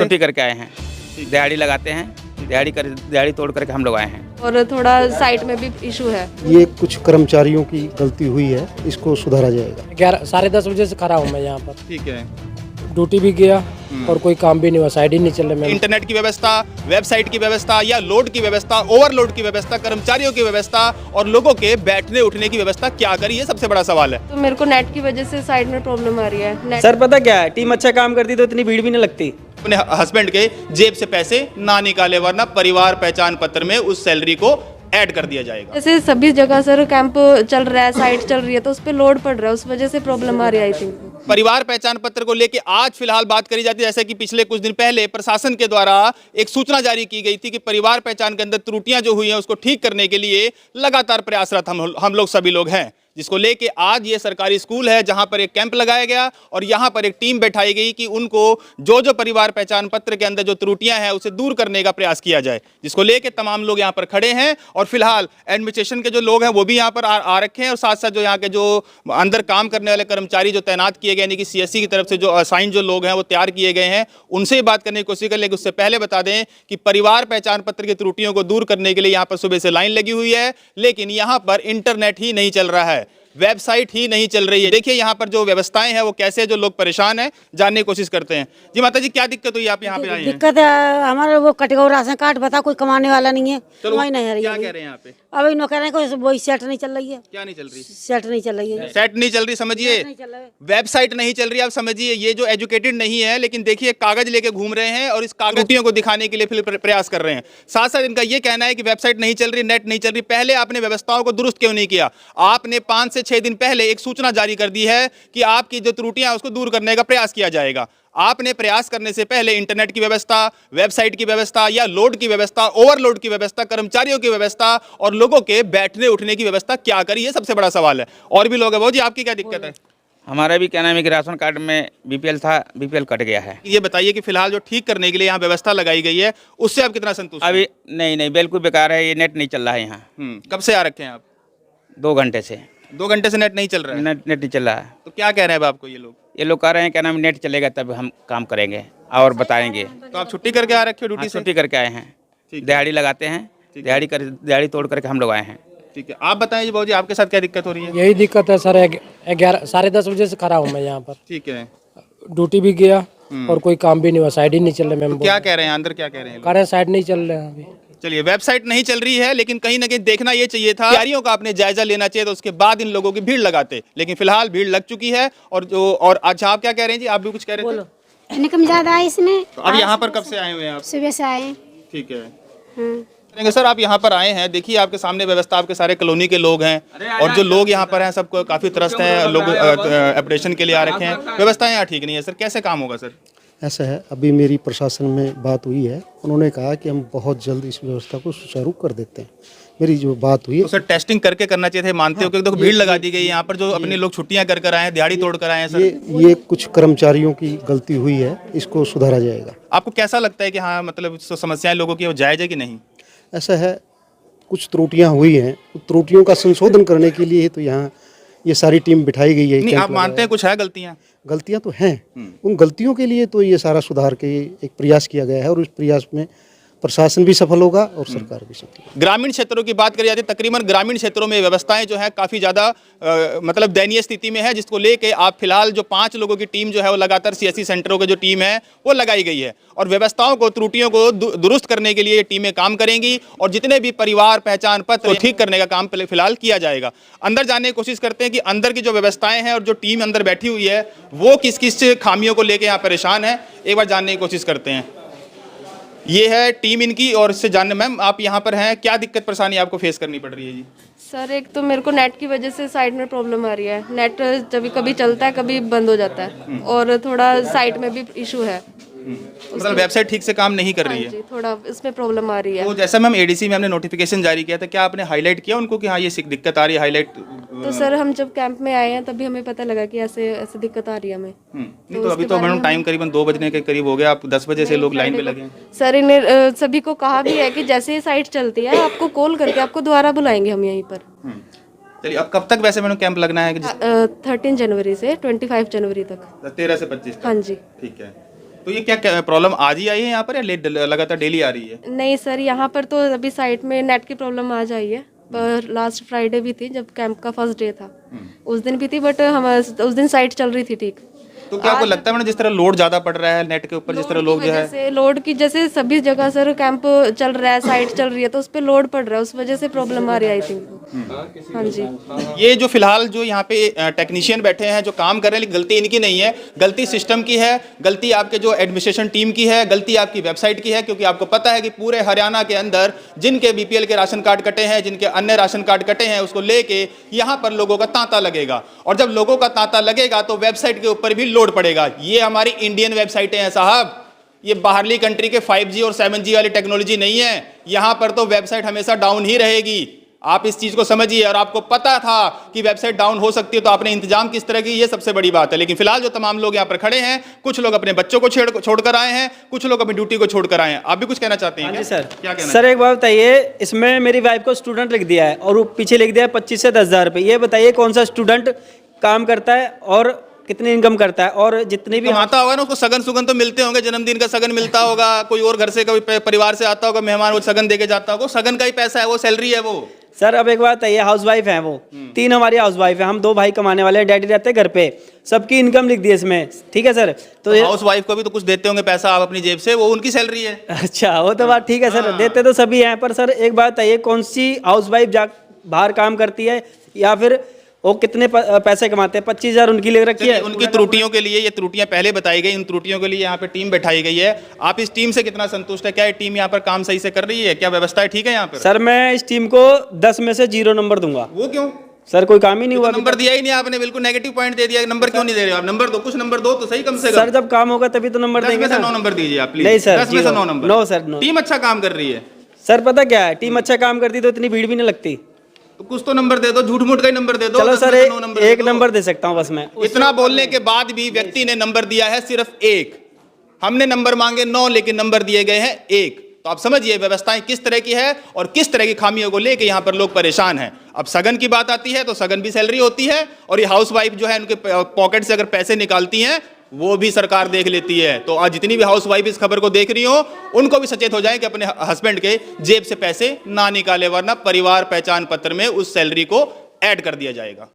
छुट्टी करके आए हैं, दिहाड़ी लगाते हैं, दिहाड़ी तोड़ करके हम लोग आए हैं। और थोड़ा साइट में भी इशू है। ये कुछ कर्मचारियों की गलती हुई है, इसको सुधारा जाएगा। 10:30 बजे से खड़ा हूँ मैं यहाँ पर। ठीक है। ड्यूटी भी गया और कोई काम भी नहीं हुआ, साइड ही नहीं चल रहा। इंटरनेट की व्यवस्था, वेबसाइट की व्यवस्था या लोड की व्यवस्था, ओवरलोड की व्यवस्था, कर्मचारियों की व्यवस्था और लोगों के बैठने उठने की व्यवस्था क्या करी, ये सबसे बड़ा सवाल है। तो मेरे को नेट की वजह से साइड में प्रॉब्लम आ रही है। नेट सर पता क्या है, टीम अच्छा काम करती तो इतनी भीड़ भी नहीं लगती। अपने हस्बैंड के जेब से पैसे ना निकाले, वरना परिवार पहचान पत्र में उस सैलरी को ऐड कर दिया जाएगा। जैसे सभी जगह सर कैंप चल रहा है, साइट चल रही है, तो उस पर लोड पड़ रहा है, उस वजह से प्रॉब्लम आ रही है आई थिंक। परिवार पहचान पत्र को लेकर आज फिलहाल बात करी जाती है, जैसे कि पिछले कुछ दिन पहले प्रशासन के द्वारा एक सूचना जारी की गई थी कि परिवार पहचान के अंदर त्रुटियां जो हुई हैं उसको ठीक करने के लिए लगातार प्रयासरत हम लोग सभी लोग हैं, जिसको लेके आज ये सरकारी स्कूल है जहां पर एक कैंप लगाया गया और यहां पर एक टीम बैठाई गई कि उनको जो परिवार पहचान पत्र के अंदर जो त्रुटियां हैं उसे दूर करने का प्रयास किया जाए, जिसको लेके तमाम लोग यहां पर खड़े हैं। और फिलहाल एडमिनिस्ट्रेशन के जो लोग हैं वो भी यहां पर आ रखे हैं और साथ साथ जो यहाँ के जो अंदर काम करने वाले कर्मचारी जो तैनात किए गए, यानी कि CSC की तरफ से जो असाइन जो लोग हैं वो तैयार किए गए हैं, उनसे बात करने की कोशिश कर। लेकिन उससे पहले बता दें कि परिवार पहचान पत्र की त्रुटियों को दूर करने के लिए यहाँ पर सुबह से लाइन लगी हुई है, लेकिन यहाँ पर इंटरनेट ही नहीं चल रहा है, वेबसाइट ही नहीं चल रही है। देखिए यहाँ पर जो व्यवस्थाएं हैं वो कैसे, जो लोग परेशान हैं जानने की कोशिश करते हैं। जी माता जी, क्या दिक्कत हुई, आप यहाँ पे आए हैं? दिक्कत है हमारे, वो कटेगा राशन कार्ड, बता कोई कमाने वाला नहीं है। वही नहीं आ रही क्या है। कह रहे हैं यहाँ पे? अभी नो कह रहे हैं वही सेट नहीं चल रही है। क्या नहीं चल रही? सेट नहीं चल रही है। सेट नहीं चल रही, समझिए वेबसाइट नहीं चल रही। आप समझिए ये जो एजुकेटेड नहीं है, लेकिन देखिए कागज लेके घूम रहे हैं और इस कागजियों को दिखाने के लिए फिर प्रयास कर रहे हैं। साथ साथ इनका ये कहना है कि वेबसाइट नहीं चल रही, नेट नहीं चल रही। पहले आपने व्यवस्थाओं को दुरुस्त क्यों नहीं किया? आपने 5 से 6 दिन पहले एक सूचना जारी कर दी है कि आपकी जो त्रुटियां उसको दूर करने का प्रयास किया जाएगा। आपने प्रयास करने से पहले इंटरनेट की व्यवस्था, वेबसाइट की व्यवस्था या लोड की व्यवस्था, ओवरलोड की व्यवस्था, कर्मचारियों की व्यवस्था और लोगों के बैठने उठने की व्यवस्था क्या करी, ये सबसे बड़ा सवाल है। और भी लोग हैं। बहुत जी, आपकी क्या दिक्कत है? हमारा भी क्या नाम है कि राशन कार्ड में BPL था, BPL कट गया है। ये बताइए कि फिलहाल जो ठीक करने के लिए यहाँ व्यवस्था लगाई गई है उससे आप कितना संतुष्ट हैं? अभी नहीं, बिल्कुल बेकार है, ये नेट नहीं चल रहा है यहाँ। कब से आ रखे हैं आप? 2 घंटे से। 2 घंटे से नेट नहीं चल रहा है? नेट नहीं चल रहा है। तो क्या कह रहे हैं अब आपको ये लोग? ये लोग कह रहे हैं क्या नाम, नेट चलेगा तब हम काम करेंगे और बताएंगे। तो आप छुट्टी करके आ रखे हो ड्यूटी से? छुट्टी करके आए हैं, दिहाड़ी लगाते हैं, दिहाड़ी तोड़ करके हम लोग आए हैं। ठीक है, आप बताएं जी, बाबूजी आपके साथ क्या दिक्कत हो रही है? यही दिक्कत है सर, 10:30 बजे से खड़ा हूँ मैं यहाँ पर। ठीक है। ड्यूटी भी गया और कोई काम भी नहीं हुआ, साइड ही नहीं चल रहा। तो क्या कह रहे हैं अंदर, क्या कह रहे हैं? कह रहे हैं साइड नहीं चल रहे हैं अभी। चलिए, वेबसाइट नहीं चल रही है, लेकिन कहीं ना कहीं देखना ये चाहिए था, तैयारियों का आपने जायजा लेना चाहिए था, उसके बाद इन लोगों की भीड़ लगाते। लेकिन फिलहाल भीड़ लग चुकी है। और अच्छा, आप क्या कह रहे हैं जी? आप भी कुछ कह रहे थे? इनकम ज्यादा है इसमें। तो अब यहाँ पर कब से आए हुए हैं आप? सुबह से आए। ठीक है। सर, आप यहाँ पर आए हैं, देखिए आपके सामने व्यवस्था, आपके सारे कॉलोनी के लोग हैं और जो लोग यहाँ पर हैं सबको काफी त्रस्त हैं, लोग ऑपरेशन के लिए आ रखे हैं, व्यवस्थाएं यहाँ ठीक नहीं है। सर, कैसे काम होगा सर? ऐसा है, अभी मेरी प्रशासन में बात हुई है, उन्होंने कहा कि हम बहुत जल्द इस व्यवस्था को सुचारू कर देते हैं। मेरी जो बात हुई है, तो सर टेस्टिंग करके करना चाहिए थे, मानते हो? क्योंकि देखो भीड़ लगा दी गई यहाँ पर, जो अपने लोग छुट्टियां कर आए हैं, दिहाड़ी तोड़ कर आए हैं। सर, ये कुछ कर्मचारियों की गलती हुई है, इसको सुधारा जाएगा। आपको कैसा लगता है कि हाँ, मतलब समस्याएं लोगों की वो जायज़ है कि नहीं? ऐसा है, कुछ त्रुटियां हुई हैं, त्रुटियों का संशोधन करने के लिए तो यहाँ ये सारी टीम बिठाई गई है। नहीं, आप मानते हैं कुछ है गलतियां? गलतियां तो हैं, उन गलतियों के लिए तो ये सारा सुधार के एक प्रयास किया गया है और उस प्रयास में प्रशासन भी सफल होगा और सरकार भी सफल होगी। ग्रामीण क्षेत्रों की बात करी जाती है, तकरीबन ग्रामीण क्षेत्रों में व्यवस्थाएं जो है काफ़ी ज़्यादा मतलब दयनीय स्थिति में है, जिसको लेके आप फिलहाल जो 5 लोगों की टीम जो है वो लगातार CSC सेंटरों की जो टीम है वो लगाई गई है और व्यवस्थाओं को, त्रुटियों को दुरुस्त करने के लिए ये टीमें काम करेंगी और जितने भी परिवार पहचान पत्र ठीक करने का काम फिलहाल किया जाएगा। अंदर जाने की कोशिश करते हैं कि अंदर की जो व्यवस्थाएं हैं और जो टीम अंदर बैठी हुई है वो किस किस खामियों को लेकर यहाँ परेशान है, एक बार जानने की कोशिश करते हैं। ये है टीम इनकी और इससे जानने। मैम, आप यहाँ पर हैं, क्या दिक्कत परेशानी आपको फेस करनी पड़ रही है जी? सर, एक तो मेरे को नेट की वजह से साइट में प्रॉब्लम आ रही है। नेट कभी कभी चलता है, कभी बंद हो जाता है और थोड़ा साइट में भी इशू है। मतलब वेबसाइट ठीक से काम नहीं कर रही है? थोड़ा इसमें प्रॉब्लम आ रही है। तो जैसा मैम ADC में हमने नोटिफिकेशन जारी किया था, क्या आपने हाईलाइट किया उनको कि हाँ ये दिक्कत आ रही है? हाईलाइट तो सर, हम जब कैंप में आए हैं तभी हमें पता लगा कि ऐसे ऐसे दिक्कत आ रही है हमें। नहीं, तो अभी तो मैडम टाइम करीबन 2 बजने के करीब हो गया, आप 10 बजे से लोग लाइन पे लगे हैं। सर, इन्हें सभी को कहा भी है कि जैसे ही साइट चलती है आपको कॉल करके आपको दोबारा बुलाएंगे हम यहीं पर। चलिए, अब कब तक वैसे मैडम कैंप लगना है? 13 जनवरी से 25 जनवरी तक। 13 से 25 तक। हाँ जी। ठीक है। तो तो ये क्या प्रॉब्लम आज ही आई है यहाँ पर या लगातार डेली आ रही है? नहीं सर, यहाँ पर तो अभी साइट में नेट की प्रॉब्लम आ जाई है, पर लास्ट फ्राइडे भी थी जब कैंप का फर्स्ट डे था, उस दिन भी थी, बट हम उस दिन साइट चल रही थी ठीक। तो क्या आपको लगता है मैंने जिस तरह लोड ज्यादा पड़ रहा है नेट के ऊपर, जिस तरह लोग जो है जैसे लोड की, जैसे सभी जगह सर कैंप चल रहा है, साइट चल रही है, तो उस पर लोड पड़ रहा है, उस वजह से प्रॉब्लम आ रही है आई थिंक। हाँ जी, ये जो फिलहाल जो यहाँ पे टेक्नीशियन बैठे हैं जो काम कर रहे हैं, लेकिन गलती इनकी नहीं है, गलती सिस्टम की है, गलती आपके जो एडमिनिस्ट्रेशन टीम की है, गलती आपकी वेबसाइट की है। क्योंकि आपको पता है कि पूरे हरियाणा के अंदर जिनके बीपीएल के राशन कार्ड कटे हैं, जिनके अन्य राशन कार्ड कटे हैं, उसको लेके यहाँ पर लोगों का तांता लगेगा, और जब लोगों का तांता लगेगा तो वेबसाइट के ऊपर भी लोड पड़ेगा। ये हमारी इंडियन वेबसाइटें हैं साहब, ये बाहरली कंट्री के 5G और 7G वाली टेक्नोलॉजी नहीं है। यहां पर तो वेबसाइट हमेशा डाउन ही रहेगी, आप इस चीज को समझिए। और आपको पता था कि वेबसाइट डाउन हो सकती है, तो आपने इंतजाम किस तरह की, ये सबसे बड़ी बात है। लेकिन फिलहाल जो तमाम लोग यहां पर खड़े हैं, कुछ लोग अपने बच्चों को छोड़कर आए हैं, कुछ लोग अपनी ड्यूटी को छोड़कर आए हैं। आप भी कुछ कहना चाहते हैं? हाँ जी सर, क्या कहना? सर एक बात बताइए, इसमें मेरी वाइफ को स्टूडेंट लिख दिया है और वो पीछे लिख दिया है 25 से 10,000 रुपये। ये बताइए कौन सा स्टूडेंट काम करता है और कितनी इनकम करता है? और जितने भी कमाता होगा ना, उसको सगन सुगन तो मिलते होंगे, जन्मदिन का सगन मिलता होगा, कोई और घर से कोई परिवार से आता होगा मेहमान, वो सगन देके जाता होगा, सगन का ही पैसा है, वो सैलरी है वो। सर अब एक बात है, ये हाउस वाइफ है, वो 3 हमारी हाउस वाइफ है, हम 2 भाई कमाने वाले हैं, डैडी रहते हैं घर पे, सबकी इनकम लिख दी है इसमें, ठीक है सर। तो हाउस वाइफ को भी तो कुछ देते होंगे पैसा आप अपनी जेब से, वो उनकी सैलरी है। अच्छा, वो तो बात ठीक है सर, देते तो सभी हैं, पर सर एक बात है, ये कौन सी हाउस वाइफ बाहर काम करती है या फिर वो कितने पैसे कमाते हैं? 25,000 उनकी ले रखी है। उनकी त्रुटियों के लिए, ये त्रुटियां पहले बताई गई, इन त्रुटियों के लिए यहाँ पे टीम बैठाई गई है। आप इस टीम से कितना संतुष्ट है? क्या ये टीम यहाँ पर काम सही से कर रही है? क्या व्यवस्था है ठीक है यहाँ पर? सर मैं इस टीम को 10 में से 0 नंबर दूंगा। वो क्यों सर? कोई काम ही नहीं हुआ, नंबर दिया ही नहीं आपने, बिल्कुल नेगेटिव पॉइंट दे दिया। नंबर क्यों नहीं दे रहे हो आप? नंबर दो, कुछ नंबर दो तो सही कम से कम। सर जब काम होगा तभी तो नंबर देंगे ना। 9 नंबर दीजिए आप प्लीज। नहीं सर, 10 में से 9 number. No sir, no. Team अच्छा काम कर रही है सर, पता क्या है, टीम अच्छा काम करती तो इतनी भीड़ भी नहीं लगती। तो कुछ तो नंबर दे दो, झूठ मूठ का ही नंबर दे दो। चलो सर, 9 एक नंबर दे सकता हूँ बस मैं। इतना बोलने के बाद भी व्यक्ति ने नंबर दिया है सिर्फ 1। हमने नंबर मांगे 9, लेकिन नंबर दिए गए हैं 1। तो आप समझिए व्यवस्थाएं किस तरह की है और किस तरह की खामियों को लेकर यहाँ पर लोग परेशान हैं। अब सगन की बात आती है तो सगन भी सैलरी होती है, और ये हाउस वाइफ जो है उनके पॉकेट से अगर पैसे निकालती हैं वो भी सरकार देख लेती है। तो आज जितनी भी हाउस वाइफ इस खबर को देख रही हो, उनको भी सचेत हो जाए कि अपने हस्बैंड के जेब से पैसे ना निकाले, वरना परिवार पहचान पत्र में उस सैलरी को ऐड कर दिया जाएगा।